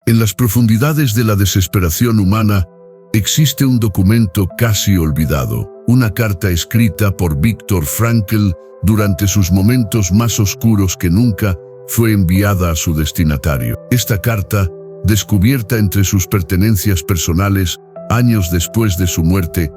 En las profundidades de la desesperación humana, existe un documento casi olvidado, una carta escrita por Viktor Frankl durante sus momentos más oscuros que nunca fue enviada a su destinatario. Esta carta, descubierta entre sus pertenencias personales años después de su muerte,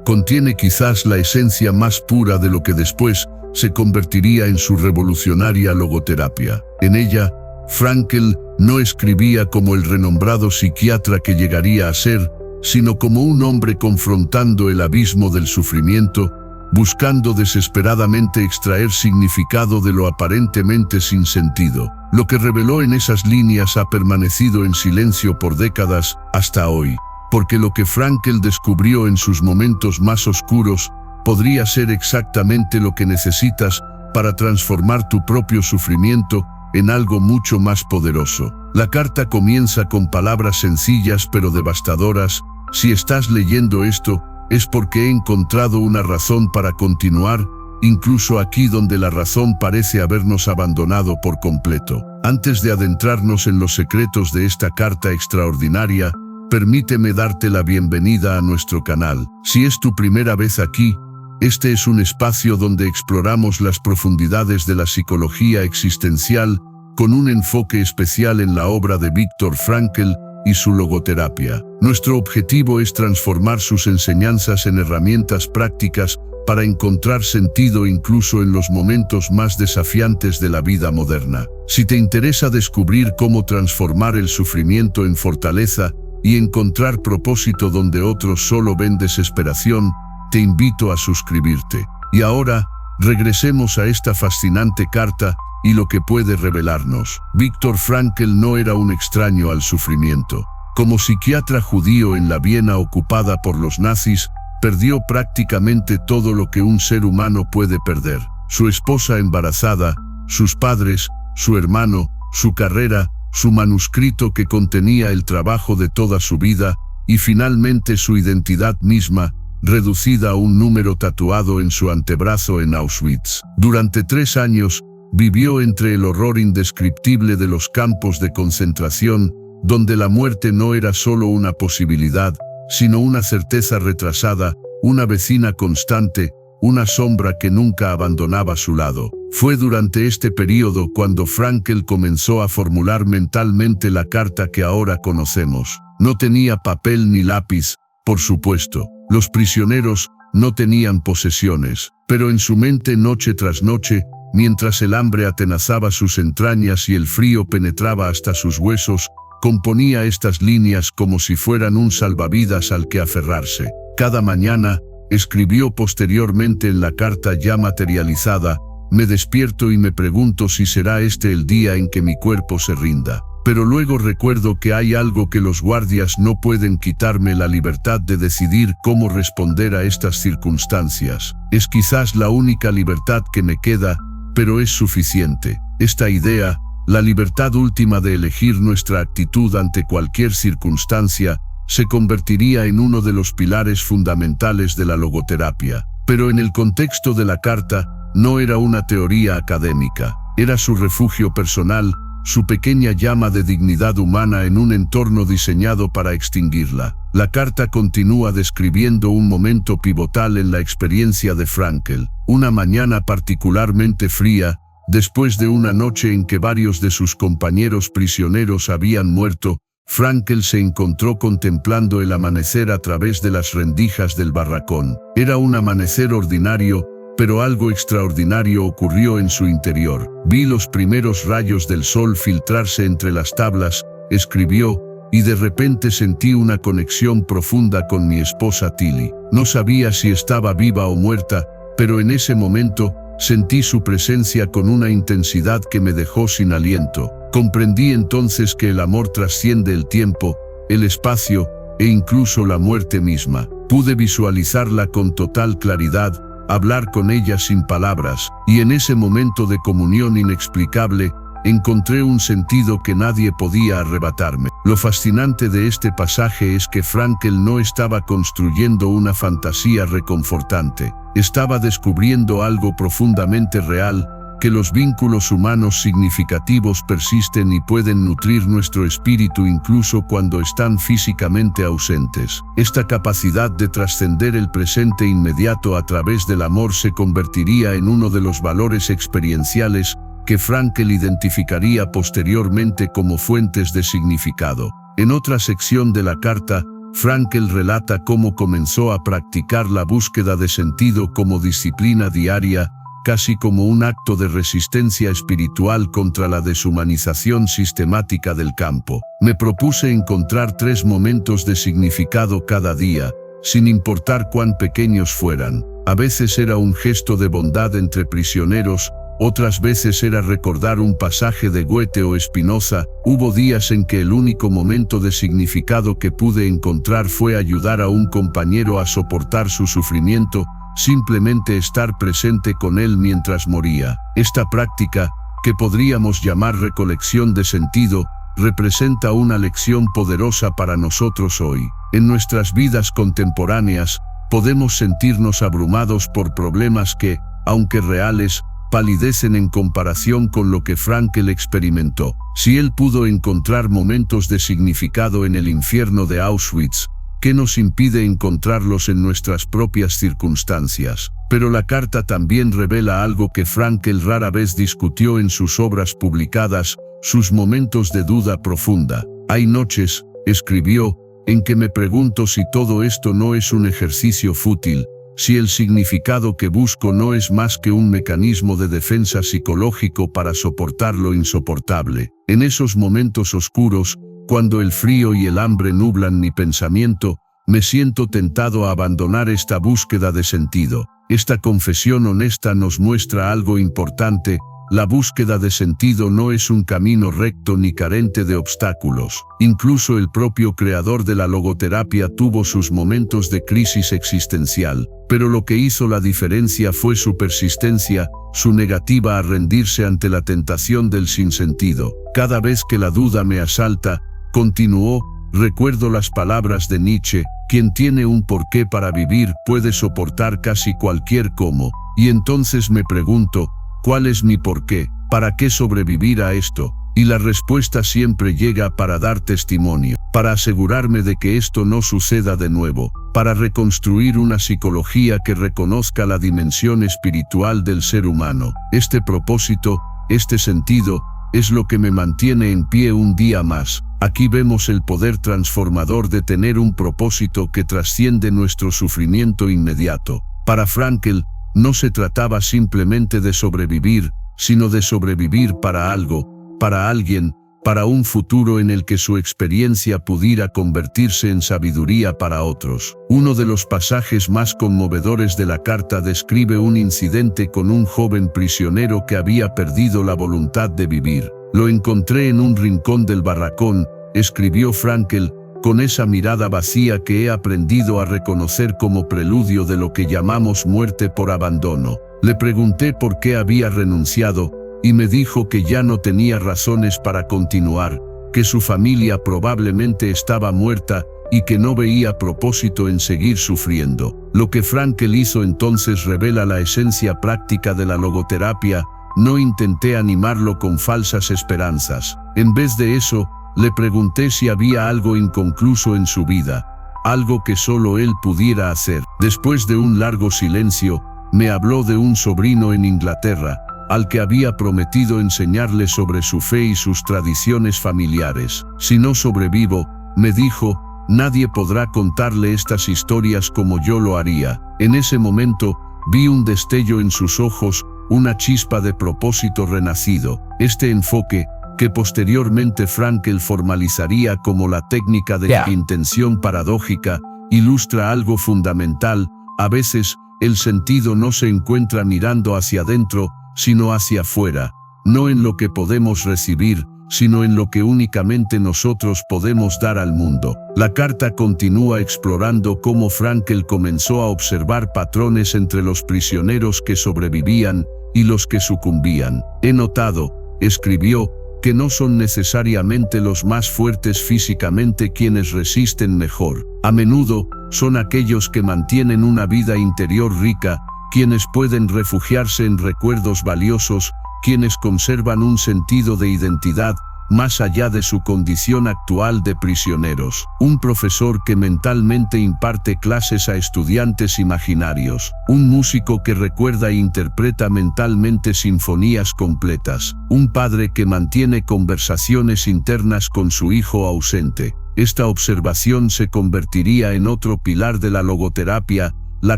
contiene quizás la esencia más pura de lo que después se convertiría en su revolucionaria logoterapia. En ella, Frankl no escribía como el renombrado psiquiatra que llegaría a ser, sino como un hombre confrontando el abismo del sufrimiento, buscando desesperadamente extraer significado de lo aparentemente sin sentido. Lo que reveló en esas líneas ha permanecido en silencio por décadas hasta hoy, porque lo que Frankl descubrió en sus momentos más oscuros podría ser exactamente lo que necesitas para transformar tu propio sufrimiento en algo mucho más poderoso. La carta comienza con palabras sencillas pero devastadoras. Si estás leyendo esto, es porque he encontrado una razón para continuar, incluso aquí donde la razón parece habernos abandonado por completo. Antes de adentrarnos en los secretos de esta carta extraordinaria, permíteme darte la bienvenida a nuestro canal. Si es tu primera vez aquí, este es un espacio donde exploramos las profundidades de la psicología existencial con un enfoque especial en la obra de Viktor Frankl y su logoterapia. Nuestro objetivo es transformar sus enseñanzas en herramientas prácticas para encontrar sentido incluso en los momentos más desafiantes de la vida moderna. Si te interesa descubrir cómo transformar el sufrimiento en fortaleza y encontrar propósito donde otros solo ven desesperación, te invito a suscribirte. Y ahora, regresemos a esta fascinante carta y lo que puede revelarnos. Viktor Frankl no era un extraño al sufrimiento. Como psiquiatra judío en la Viena ocupada por los nazis, perdió prácticamente todo lo que un ser humano puede perder: su esposa embarazada, sus padres, su hermano, su carrera, su manuscrito que contenía el trabajo de toda su vida, y finalmente su identidad misma, reducida a un número tatuado en su antebrazo en Auschwitz. Durante 3 años, vivió entre el horror indescriptible de los campos de concentración, donde la muerte no era solo una posibilidad, sino una certeza retrasada, una vecina constante, una sombra que nunca abandonaba su lado. Fue durante este período cuando Frankl comenzó a formular mentalmente la carta que ahora conocemos. No tenía papel ni lápiz, por supuesto. Los prisioneros no tenían posesiones, pero en su mente noche tras noche, mientras el hambre atenazaba sus entrañas y el frío penetraba hasta sus huesos, componía estas líneas como si fueran un salvavidas al que aferrarse. Cada mañana, escribió posteriormente en la carta ya materializada, me despierto y me pregunto si será este el día en que mi cuerpo se rinda. Pero luego recuerdo que hay algo que los guardias no pueden quitarme: la libertad de decidir cómo responder a estas circunstancias. Es quizás la única libertad que me queda, pero es suficiente. Esta idea, la libertad última de elegir nuestra actitud ante cualquier circunstancia, se convertiría en uno de los pilares fundamentales de la logoterapia. Pero en el contexto de la carta, no era una teoría académica, era su refugio personal, su pequeña llama de dignidad humana en un entorno diseñado para extinguirla. La carta continúa describiendo un momento pivotal en la experiencia de Frankl. Una mañana particularmente fría, después de una noche en que varios de sus compañeros prisioneros habían muerto, Frankl se encontró contemplando el amanecer a través de las rendijas del barracón. Era un amanecer ordinario, pero algo extraordinario ocurrió en su interior. Vi los primeros rayos del sol filtrarse entre las tablas, escribió, y de repente sentí una conexión profunda con mi esposa Tilly. No sabía si estaba viva o muerta, pero en ese momento, sentí su presencia con una intensidad que me dejó sin aliento. Comprendí entonces que el amor trasciende el tiempo, el espacio, e incluso la muerte misma. Pude visualizarla con total claridad, hablar con ella sin palabras, y en ese momento de comunión inexplicable, encontré un sentido que nadie podía arrebatarme. Lo fascinante de este pasaje es que Frankl no estaba construyendo una fantasía reconfortante, estaba descubriendo algo profundamente real, que los vínculos humanos significativos persisten y pueden nutrir nuestro espíritu incluso cuando están físicamente ausentes. Esta capacidad de trascender el presente inmediato a través del amor se convertiría en uno de los valores experienciales que Frankl identificaría posteriormente como fuentes de significado. En otra sección de la carta, Frankl relata cómo comenzó a practicar la búsqueda de sentido como disciplina diaria, casi como un acto de resistencia espiritual contra la deshumanización sistemática del campo. Me propuse encontrar 3 momentos de significado cada día, sin importar cuán pequeños fueran. A veces era un gesto de bondad entre prisioneros, otras veces era recordar un pasaje de Goethe o Spinoza. Hubo días en que el único momento de significado que pude encontrar fue ayudar a un compañero a soportar su sufrimiento, simplemente estar presente con él mientras moría. Esta práctica, que podríamos llamar recolección de sentido, representa una lección poderosa para nosotros hoy. En nuestras vidas contemporáneas, podemos sentirnos abrumados por problemas que, aunque reales, palidecen en comparación con lo que Frankl experimentó. Si él pudo encontrar momentos de significado en el infierno de Auschwitz, ¿qué nos impide encontrarlos en nuestras propias circunstancias? Pero la carta también revela algo que Frankl rara vez discutió en sus obras publicadas: sus momentos de duda profunda. Hay noches, escribió, en que me pregunto si todo esto no es un ejercicio fútil, si el significado que busco no es más que un mecanismo de defensa psicológico para soportar lo insoportable. En esos momentos oscuros, cuando el frío y el hambre nublan mi pensamiento, me siento tentado a abandonar esta búsqueda de sentido. Esta confesión honesta nos muestra algo importante: la búsqueda de sentido no es un camino recto ni carente de obstáculos. Incluso el propio creador de la logoterapia tuvo sus momentos de crisis existencial, pero lo que hizo la diferencia fue su persistencia, su negativa a rendirse ante la tentación del sinsentido. Cada vez que la duda me asalta, continuó, recuerdo las palabras de Nietzsche: quien tiene un porqué para vivir puede soportar casi cualquier cómo. Y entonces me pregunto, ¿cuál es mi porqué? ¿Para qué sobrevivir a esto? Y la respuesta siempre llega para dar testimonio, para asegurarme de que esto no suceda de nuevo, para reconstruir una psicología que reconozca la dimensión espiritual del ser humano. Este propósito, este sentido, es lo que me mantiene en pie un día más. Aquí vemos el poder transformador de tener un propósito que trasciende nuestro sufrimiento inmediato. Para Frankl, no se trataba simplemente de sobrevivir, sino de sobrevivir para algo, para alguien, para un futuro en el que su experiencia pudiera convertirse en sabiduría para otros. Uno de los pasajes más conmovedores de la carta describe un incidente con un joven prisionero que había perdido la voluntad de vivir. Lo encontré en un rincón del barracón, escribió Frankl, con esa mirada vacía que he aprendido a reconocer como preludio de lo que llamamos muerte por abandono. Le pregunté por qué había renunciado, y me dijo que ya no tenía razones para continuar, que su familia probablemente estaba muerta y que no veía propósito en seguir sufriendo. Lo que Frankl hizo entonces revela la esencia práctica de la logoterapia. No intenté animarlo con falsas esperanzas. En vez de eso, le pregunté si había algo inconcluso en su vida, algo que solo él pudiera hacer. Después de un largo silencio, me habló de un sobrino en Inglaterra, al que había prometido enseñarle sobre su fe y sus tradiciones familiares. Si no sobrevivo, me dijo, nadie podrá contarle estas historias como yo lo haría. En ese momento, vi un destello en sus ojos, una chispa de propósito renacido. Este enfoque, que posteriormente Frankl formalizaría como la técnica de la intención paradójica, ilustra algo fundamental. A veces, el sentido no se encuentra mirando hacia adentro, sino hacia afuera, no en lo que podemos recibir, sino en lo que únicamente nosotros podemos dar al mundo. La carta continúa explorando cómo Frankl comenzó a observar patrones entre los prisioneros que sobrevivían y los que sucumbían. He notado, escribió, que no son necesariamente los más fuertes físicamente quienes resisten mejor. A menudo, son aquellos que mantienen una vida interior rica, quienes pueden refugiarse en recuerdos valiosos, quienes conservan un sentido de identidad más allá de su condición actual de prisioneros. Un profesor que mentalmente imparte clases a estudiantes imaginarios. Un músico que recuerda e interpreta mentalmente sinfonías completas. Un padre que mantiene conversaciones internas con su hijo ausente. Esta observación se convertiría en otro pilar de la logoterapia, la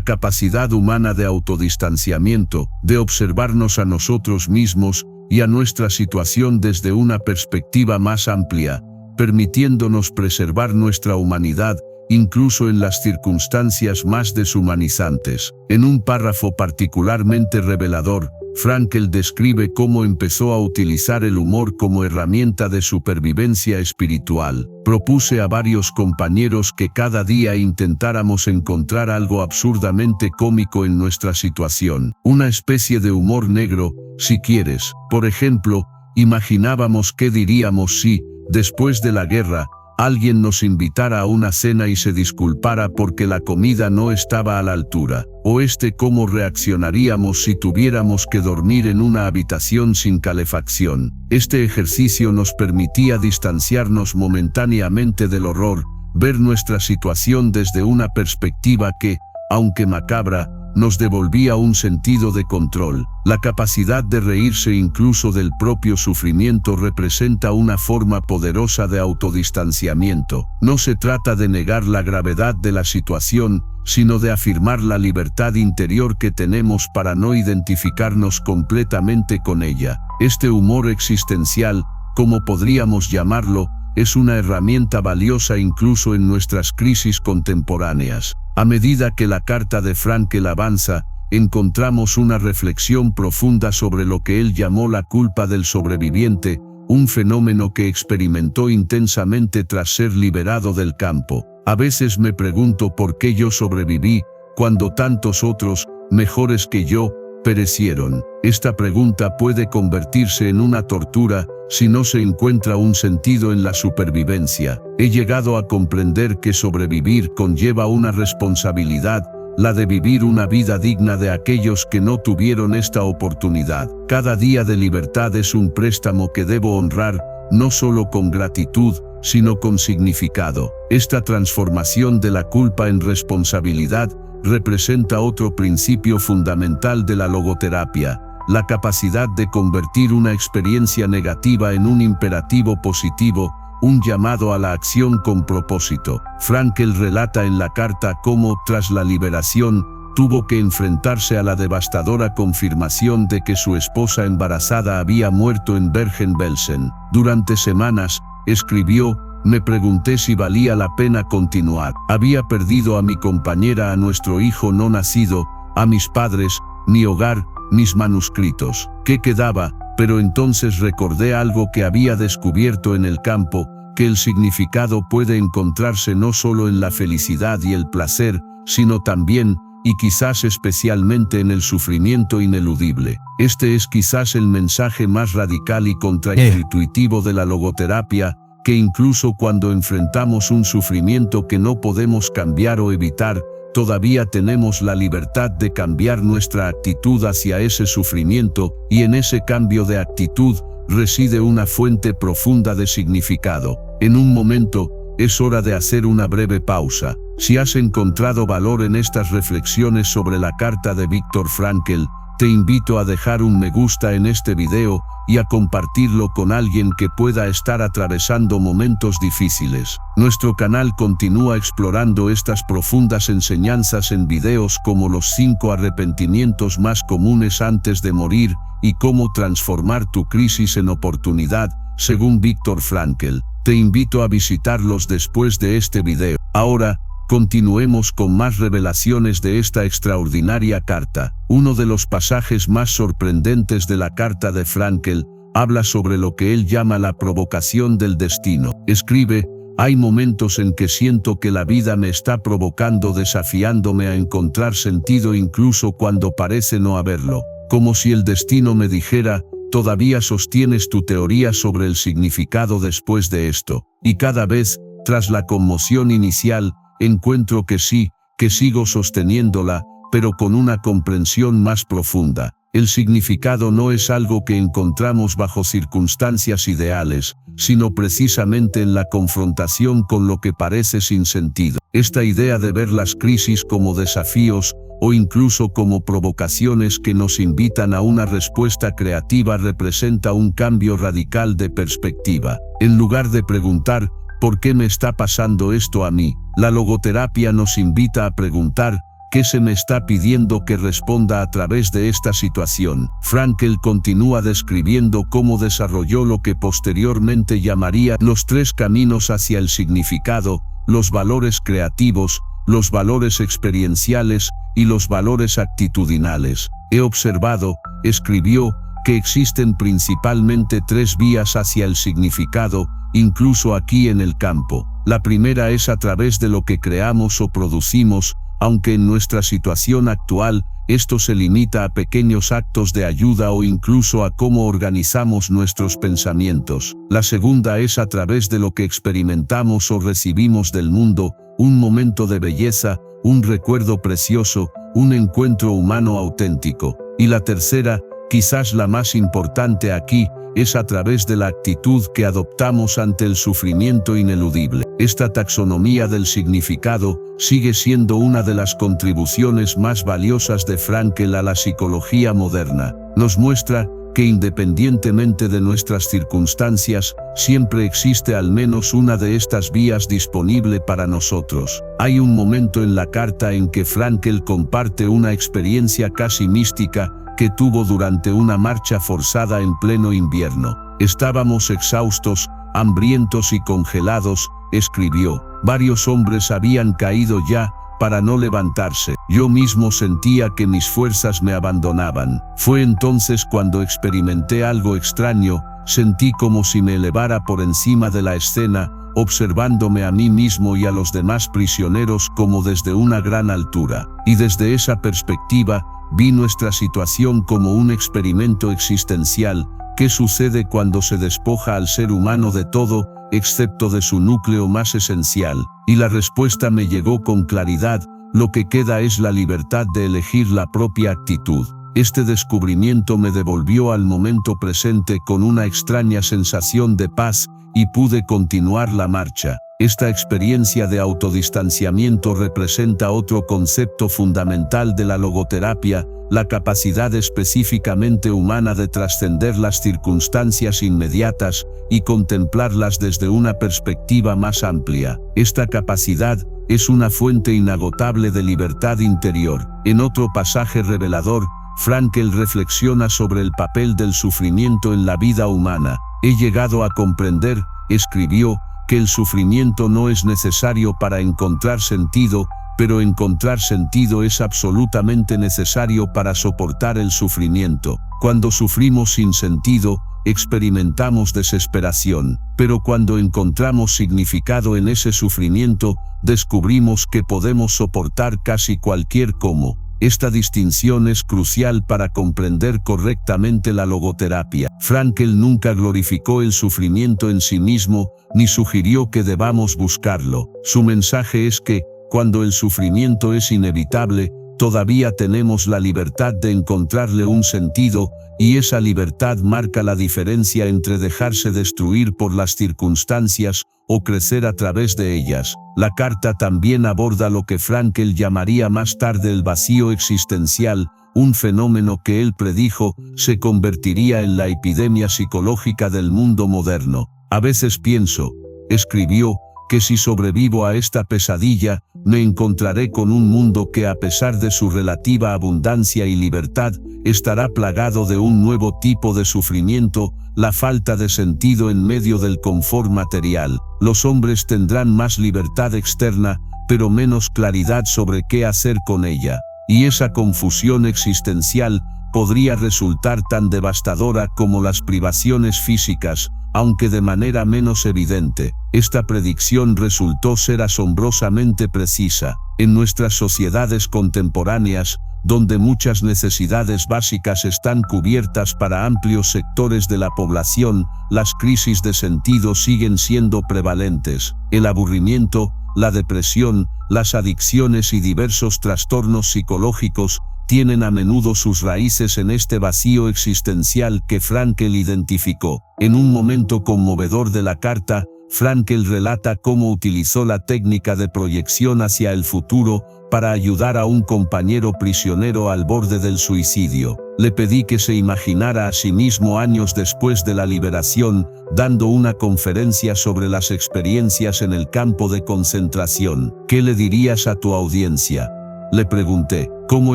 capacidad humana de autodistanciamiento, de observarnos a nosotros mismos y a nuestra situación desde una perspectiva más amplia, permitiéndonos preservar nuestra humanidad, incluso en las circunstancias más deshumanizantes. En un párrafo particularmente revelador, Frankl describe cómo empezó a utilizar el humor como herramienta de supervivencia espiritual. Propuse a varios compañeros que cada día intentáramos encontrar algo absurdamente cómico en nuestra situación. Una especie de humor negro, si quieres. Por ejemplo, imaginábamos qué diríamos si, después de la guerra, alguien nos invitara a una cena y se disculpara porque la comida no estaba a la altura. O cómo reaccionaríamos si tuviéramos que dormir en una habitación sin calefacción. Este ejercicio nos permitía distanciarnos momentáneamente del horror, ver nuestra situación desde una perspectiva que, aunque macabra, nos devolvía un sentido de control. La capacidad de reírse incluso del propio sufrimiento representa una forma poderosa de autodistanciamiento. No se trata de negar la gravedad de la situación, sino de afirmar la libertad interior que tenemos para no identificarnos completamente con ella. Este humor existencial, como podríamos llamarlo, es una herramienta valiosa incluso en nuestras crisis contemporáneas. A medida que la carta de Frankl avanza, encontramos una reflexión profunda sobre lo que él llamó la culpa del sobreviviente, un fenómeno que experimentó intensamente tras ser liberado del campo. A veces me pregunto por qué yo sobreviví, cuando tantos otros, mejores que yo, perecieron. Esta pregunta puede convertirse en una tortura si no se encuentra un sentido en la supervivencia. He llegado a comprender que sobrevivir conlleva una responsabilidad, la de vivir una vida digna de aquellos que no tuvieron esta oportunidad. Cada día de libertad es un préstamo que debo honrar, no solo con gratitud, sino con significado. Esta transformación de la culpa en responsabilidad representa otro principio fundamental de la logoterapia, la capacidad de convertir una experiencia negativa en un imperativo positivo, un llamado a la acción con propósito. Frankl relata en la carta cómo, tras la liberación, tuvo que enfrentarse a la devastadora confirmación de que su esposa embarazada había muerto en Bergen-Belsen. Durante semanas, escribió, me pregunté si valía la pena continuar. Había perdido a mi compañera, a nuestro hijo no nacido, a mis padres, mi hogar, mis manuscritos. ¿Qué quedaba? Pero entonces recordé algo que había descubierto en el campo, que el significado puede encontrarse no solo en la felicidad y el placer, sino también, y quizás especialmente en el sufrimiento ineludible. Este es quizás el mensaje más radical y contraintuitivo de la logoterapia, que incluso cuando enfrentamos un sufrimiento que no podemos cambiar o evitar, todavía tenemos la libertad de cambiar nuestra actitud hacia ese sufrimiento, y en ese cambio de actitud reside una fuente profunda de significado. En un momento, es hora de hacer una breve pausa. Si has encontrado valor en estas reflexiones sobre la carta de Viktor Frankl, te invito a dejar un me gusta en este video y a compartirlo con alguien que pueda estar atravesando momentos difíciles. Nuestro canal continúa explorando estas profundas enseñanzas en videos como los 5 arrepentimientos más comunes antes de morir y cómo transformar tu crisis en oportunidad, según Viktor Frankl. Te invito a visitarlos después de este video. Ahora, continuemos con más revelaciones de esta extraordinaria carta. Uno de los pasajes más sorprendentes de la carta de Frankl habla sobre lo que él llama la provocación del destino. Escribe, hay momentos en que siento que la vida me está provocando, desafiándome a encontrar sentido incluso cuando parece no haberlo. Como si el destino me dijera, todavía sostienes tu teoría sobre el significado después de esto. Y cada vez, tras la conmoción inicial, encuentro que sí, que sigo sosteniéndola, pero con una comprensión más profunda. El significado no es algo que encontramos bajo circunstancias ideales, sino precisamente en la confrontación con lo que parece sin sentido. Esta idea de ver las crisis como desafíos, o incluso como provocaciones que nos invitan a una respuesta creativa, representa un cambio radical de perspectiva. En lugar de preguntar, ¿por qué me está pasando esto a mí?, la logoterapia nos invita a preguntar, ¿qué se me está pidiendo que responda a través de esta situación? Frankl continúa describiendo cómo desarrolló lo que posteriormente llamaría los 3 caminos hacia el significado: los valores creativos, los valores experienciales y los valores actitudinales. He observado, escribió, que existen principalmente 3 vías hacia el significado, incluso aquí en el campo. La primera es a través de lo que creamos o producimos, aunque en nuestra situación actual, esto se limita a pequeños actos de ayuda o incluso a cómo organizamos nuestros pensamientos. La segunda es a través de lo que experimentamos o recibimos del mundo: un momento de belleza, un recuerdo precioso, un encuentro humano auténtico. Y la tercera, quizás la más importante aquí, es a través de la actitud que adoptamos ante el sufrimiento ineludible. Esta taxonomía del significado sigue siendo una de las contribuciones más valiosas de Frankl a la psicología moderna. Nos muestra que independientemente de nuestras circunstancias, siempre existe al menos una de estas vías disponible para nosotros. Hay un momento en la carta en que Frankl comparte una experiencia casi mística que tuvo durante una marcha forzada en pleno invierno. Estábamos exhaustos, hambrientos y congelados, escribió. Varios hombres habían caído ya, para no levantarse. Yo mismo sentía que mis fuerzas me abandonaban. Fue entonces cuando experimenté algo extraño. Sentí como si me elevara por encima de la escena, observándome a mí mismo y a los demás prisioneros como desde una gran altura. Y desde esa perspectiva, vi nuestra situación como un experimento existencial. ¿Qué sucede cuando se despoja al ser humano de todo, excepto de su núcleo más esencial? Y la respuesta me llegó con claridad: lo que queda es la libertad de elegir la propia actitud. Este descubrimiento me devolvió al momento presente con una extraña sensación de paz, y pude continuar la marcha. Esta experiencia de autodistanciamiento representa otro concepto fundamental de la logoterapia: la capacidad específicamente humana de trascender las circunstancias inmediatas y contemplarlas desde una perspectiva más amplia. Esta capacidad es una fuente inagotable de libertad interior. En otro pasaje revelador, Frankl reflexiona sobre el papel del sufrimiento en la vida humana. He llegado a comprender, escribió, que el sufrimiento no es necesario para encontrar sentido, pero encontrar sentido es absolutamente necesario para soportar el sufrimiento. Cuando sufrimos sin sentido, experimentamos desesperación, pero cuando encontramos significado en ese sufrimiento, descubrimos que podemos soportar casi cualquier cómo. Esta distinción es crucial para comprender correctamente la logoterapia. Frankl nunca glorificó el sufrimiento en sí mismo, ni sugirió que debamos buscarlo. Su mensaje es que, cuando el sufrimiento es inevitable, todavía tenemos la libertad de encontrarle un sentido, y esa libertad marca la diferencia entre dejarse destruir por las circunstancias o crecer a través de ellas. La carta también aborda lo que Frankl llamaría más tarde el vacío existencial, un fenómeno que él predijo se convertiría en la epidemia psicológica del mundo moderno. A veces pienso, escribió, que si sobrevivo a esta pesadilla, me encontraré con un mundo que, a pesar de su relativa abundancia y libertad, estará plagado de un nuevo tipo de sufrimiento: la falta de sentido en medio del confort material. Los hombres tendrán más libertad externa, pero menos claridad sobre qué hacer con ella. Y esa confusión existencial podría resultar tan devastadora como las privaciones físicas, aunque de manera menos evidente. Esta predicción resultó ser asombrosamente precisa. En nuestras sociedades contemporáneas, donde muchas necesidades básicas están cubiertas para amplios sectores de la población, las crisis de sentido siguen siendo prevalentes. El aburrimiento, la depresión, las adicciones y diversos trastornos psicológicos tienen a menudo sus raíces en este vacío existencial que Frankl identificó. En un momento conmovedor de la carta, Frankl relata cómo utilizó la técnica de proyección hacia el futuro para ayudar a un compañero prisionero al borde del suicidio. Le pedí que se imaginara a sí mismo años después de la liberación, dando una conferencia sobre las experiencias en el campo de concentración. ¿Qué le dirías a tu audiencia? Le pregunté, ¿cómo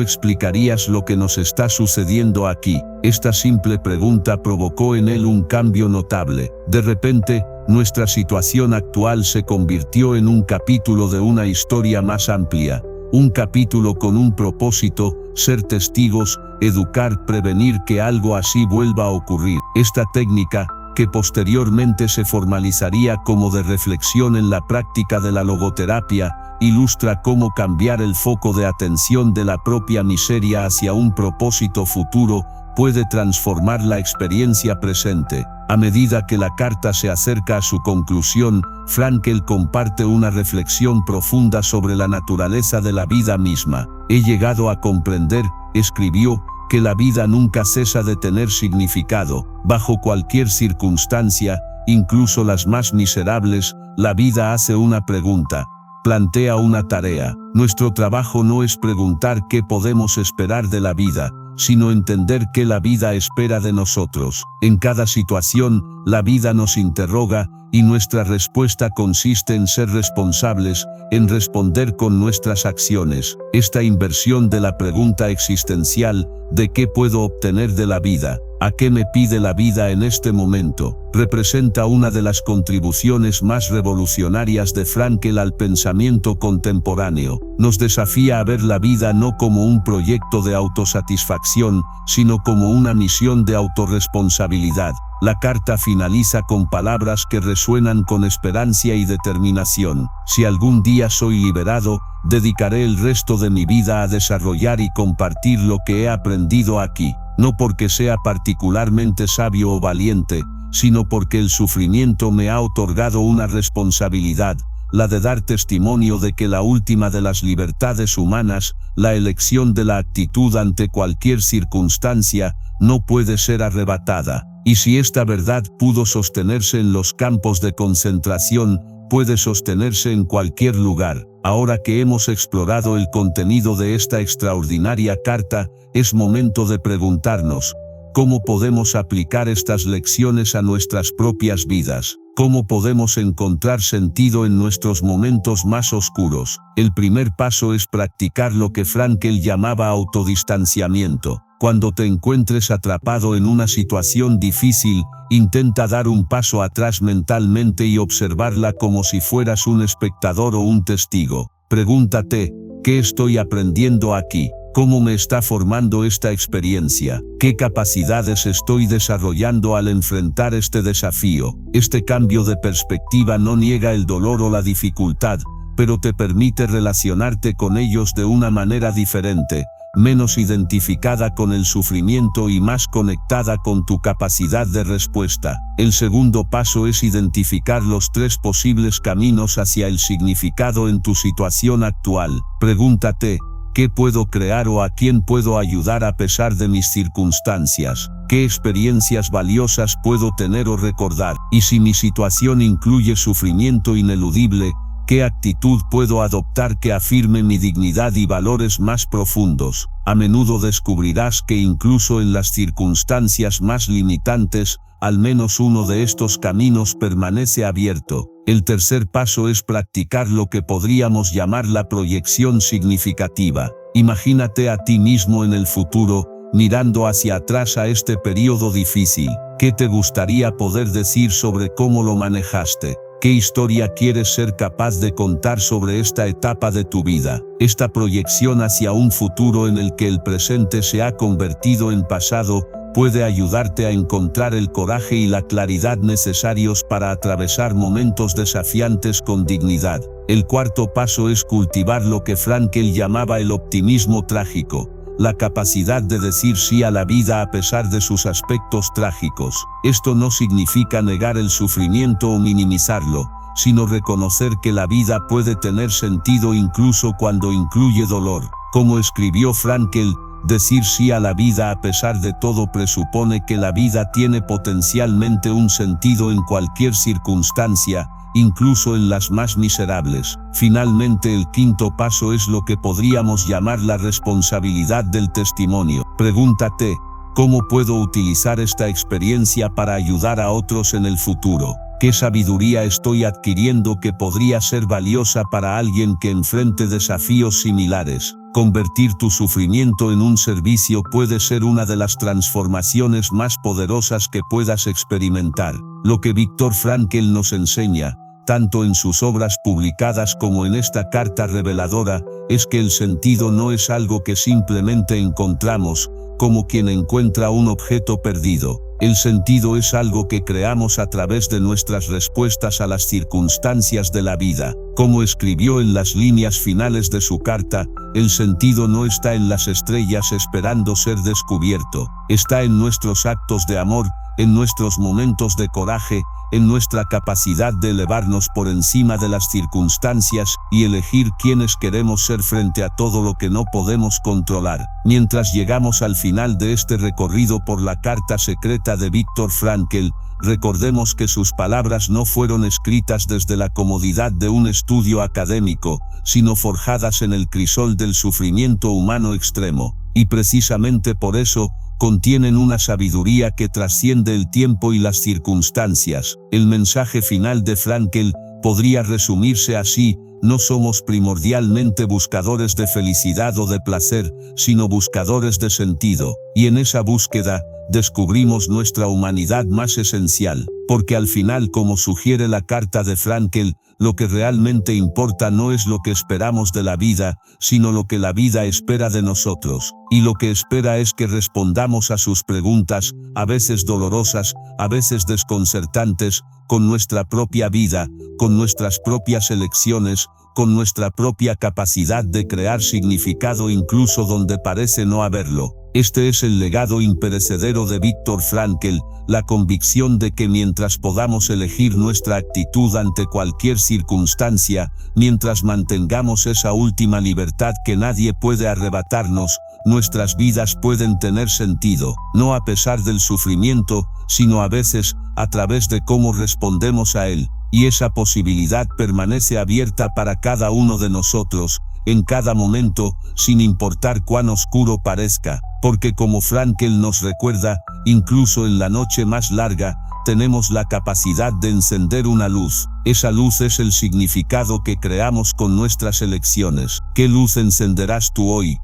explicarías lo que nos está sucediendo aquí? Esta simple pregunta provocó en él un cambio notable. De repente, nuestra situación actual se convirtió en un capítulo de una historia más amplia. Un capítulo con un propósito: ser testigos, educar, prevenir que algo así vuelva a ocurrir. Esta técnica, que posteriormente se formalizaría como de reflexión en la práctica de la logoterapia, ilustra cómo cambiar el foco de atención de la propia miseria hacia un propósito futuro puede transformar la experiencia presente. A medida que la carta se acerca a su conclusión, Frankl comparte una reflexión profunda sobre la naturaleza de la vida misma. He llegado a comprender, escribió, que la vida nunca cesa de tener significado. Bajo cualquier circunstancia, incluso las más miserables, la vida hace una pregunta. Plantea una tarea. Nuestro trabajo no es preguntar qué podemos esperar de la vida, sino entender qué la vida espera de nosotros. En cada situación, la vida nos interroga, y nuestra respuesta consiste en ser responsables, en responder con nuestras acciones. Esta inversión de la pregunta existencial, ¿de qué puedo obtener de la vida? ¿A qué me pide la vida en este momento?, representa una de las contribuciones más revolucionarias de Frankl al pensamiento contemporáneo. Nos desafía a ver la vida no como un proyecto de autosatisfacción, sino como una misión de autorresponsabilidad. La carta finaliza con palabras que resuenan con esperanza y determinación. Si algún día soy liberado, dedicaré el resto de mi vida a desarrollar y compartir lo que he aprendido aquí. No porque sea particularmente sabio o valiente, sino porque el sufrimiento me ha otorgado una responsabilidad, la de dar testimonio de que la última de las libertades humanas, la elección de la actitud ante cualquier circunstancia, no puede ser arrebatada. Y si esta verdad pudo sostenerse en los campos de concentración, puede sostenerse en cualquier lugar. Ahora que hemos explorado el contenido de esta extraordinaria carta, es momento de preguntarnos, ¿cómo podemos aplicar estas lecciones a nuestras propias vidas? ¿Cómo podemos encontrar sentido en nuestros momentos más oscuros? El primer paso es practicar lo que Frankl llamaba autodistanciamiento. Cuando te encuentres atrapado en una situación difícil, intenta dar un paso atrás mentalmente y observarla como si fueras un espectador o un testigo. Pregúntate, ¿qué estoy aprendiendo aquí? ¿Cómo me está formando esta experiencia? ¿Qué capacidades estoy desarrollando al enfrentar este desafío? Este cambio de perspectiva no niega el dolor o la dificultad, pero te permite relacionarte con ellos de una manera diferente, menos identificada con el sufrimiento y más conectada con tu capacidad de respuesta. El segundo paso es identificar los 3 posibles caminos hacia el significado en tu situación actual. Pregúntate, ¿qué puedo crear o a quién puedo ayudar a pesar de mis circunstancias? ¿Qué experiencias valiosas puedo tener o recordar? Y si mi situación incluye sufrimiento ineludible, ¿qué actitud puedo adoptar que afirme mi dignidad y valores más profundos? A menudo descubrirás que incluso en las circunstancias más limitantes, al menos uno de estos caminos permanece abierto. El tercer paso es practicar lo que podríamos llamar la proyección significativa. Imagínate a ti mismo en el futuro, mirando hacia atrás a este periodo difícil. ¿Qué te gustaría poder decir sobre cómo lo manejaste? ¿Qué historia quieres ser capaz de contar sobre esta etapa de tu vida? Esta proyección hacia un futuro en el que el presente se ha convertido en pasado puede ayudarte a encontrar el coraje y la claridad necesarios para atravesar momentos desafiantes con dignidad. El cuarto paso es cultivar lo que Frankl llamaba el optimismo trágico, la capacidad de decir sí a la vida a pesar de sus aspectos trágicos. Esto no significa negar el sufrimiento o minimizarlo, sino reconocer que la vida puede tener sentido incluso cuando incluye dolor. Como escribió Frankl, Decir sí a la vida a pesar de todo presupone que la vida tiene potencialmente un sentido en cualquier circunstancia, incluso en las más miserables. Finalmente, el quinto paso es lo que podríamos llamar la responsabilidad del testimonio. Pregúntate, ¿cómo puedo utilizar esta experiencia para ayudar a otros en el futuro? ¿Qué sabiduría estoy adquiriendo que podría ser valiosa para alguien que enfrente desafíos similares? Convertir tu sufrimiento en un servicio puede ser una de las transformaciones más poderosas que puedas experimentar. Lo que Viktor Frankl nos enseña, tanto en sus obras publicadas como en esta carta reveladora, es que el sentido no es algo que simplemente encontramos, como quien encuentra un objeto perdido. El sentido es algo que creamos a través de nuestras respuestas a las circunstancias de la vida. Como escribió en las líneas finales de su carta, el sentido no está en las estrellas esperando ser descubierto, está en nuestros actos de amor, en nuestros momentos de coraje, en nuestra capacidad de elevarnos por encima de las circunstancias y elegir quiénes queremos ser frente a todo lo que no podemos controlar. Mientras llegamos al final de este recorrido por la carta secreta de Viktor Frankl, recordemos que sus palabras no fueron escritas desde la comodidad de un estudio académico, sino forjadas en el crisol del sufrimiento humano extremo. Y precisamente por eso, contienen una sabiduría que trasciende el tiempo y las circunstancias. El mensaje final de Frankl podría resumirse así: no somos primordialmente buscadores de felicidad o de placer, sino buscadores de sentido, y en esa búsqueda, descubrimos nuestra humanidad más esencial, porque al final, como sugiere la carta de Frankl, lo que realmente importa no es lo que esperamos de la vida, sino lo que la vida espera de nosotros. Y lo que espera es que respondamos a sus preguntas, a veces dolorosas, a veces desconcertantes, con nuestra propia vida, con nuestras propias elecciones, con nuestra propia capacidad de crear significado incluso donde parece no haberlo. Este es el legado imperecedero de Viktor Frankl, la convicción de que mientras podamos elegir nuestra actitud ante cualquier circunstancia, mientras mantengamos esa última libertad que nadie puede arrebatarnos, nuestras vidas pueden tener sentido, no a pesar del sufrimiento, sino a veces, a través de cómo respondemos a él. Y esa posibilidad permanece abierta para cada uno de nosotros, en cada momento, sin importar cuán oscuro parezca, porque como Frankl nos recuerda, incluso en la noche más larga, tenemos la capacidad de encender una luz. Esa luz es el significado que creamos con nuestras elecciones. ¿Qué luz encenderás tú hoy?